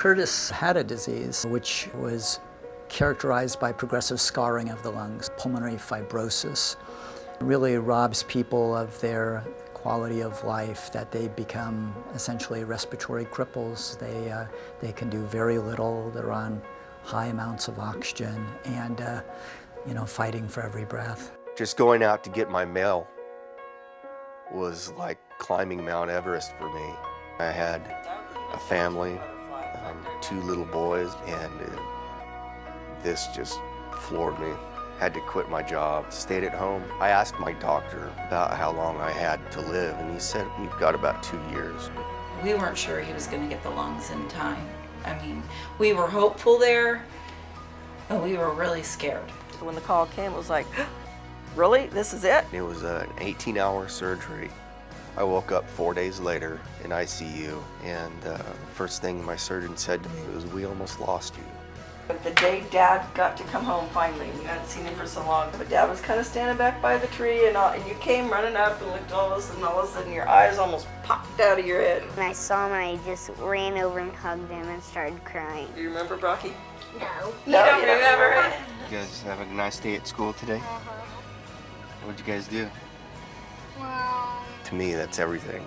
Curtis had a disease which was characterized by progressive scarring of the lungs, pulmonary fibrosis. It really robs people of their quality of life, that they become essentially respiratory cripples. They can do very little. They're on high amounts of oxygen and fighting for every breath. Just going out to get my mail was like climbing Mount Everest for me. I had a family, 2 little boys, and this just floored me. Had to quit my job, stayed at home. I asked my doctor about how long I had to live, and he said, "You've got about 2 years." We weren't sure he was going to get the lungs in time. I mean, we were hopeful there, but we were really scared. When the call came, it was like, really? This is it? It was an 18-hour surgery. I woke up 4 days later in ICU, and the first thing my surgeon said to me was, "We almost lost you." The day Dad got to come home finally, you hadn't seen him for so long, but Dad was kind of standing back by the tree, and you came running up and looked all of a sudden your eyes almost popped out of your head. When I saw him, I just ran over and hugged him and started crying. Do you remember Brocky? No. No, you don't remember? You guys have a nice day at school today? What'd you guys do? Well, To me, that's everything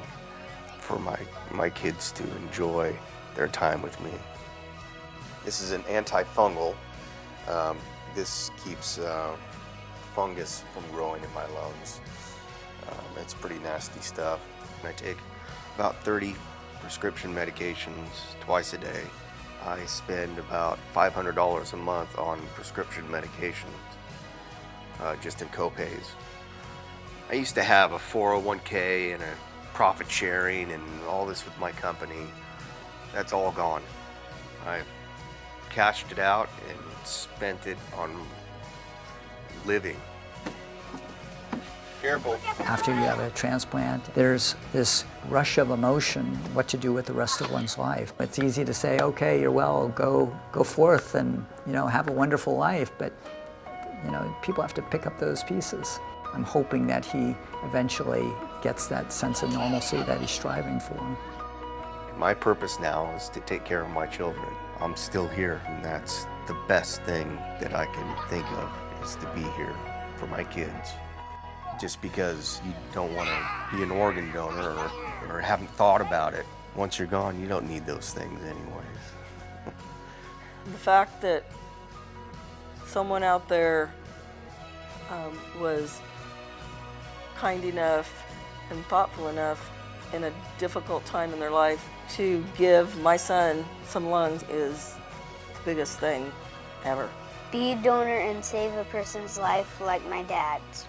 for my kids to enjoy their time with me. This is an antifungal. This keeps fungus from growing in my lungs. It's pretty nasty stuff. I take about 30 prescription medications twice a day. I spend about $500 a month on prescription medications, just in copays. I used to have a 401k and a profit sharing and all this with my company. That's all gone. I've cashed it out and spent it on living. Careful. After you have a transplant, there's this rush of emotion, what to do with the rest of one's life. It's easy to say, okay, you're well, go forth and have a wonderful life, but people have to pick up those pieces. I'm hoping that he eventually gets that sense of normalcy that he's striving for. My purpose now is to take care of my children. I'm still here, and that's the best thing that I can think of, is to be here for my kids. Just because you don't want to be an organ donor or haven't thought about it, once you're gone, you don't need those things anyways. The fact that someone out there was kind enough and thoughtful enough in a difficult time in their life to give my son some lungs is the biggest thing ever. be a donor and save a person's life like my dad's.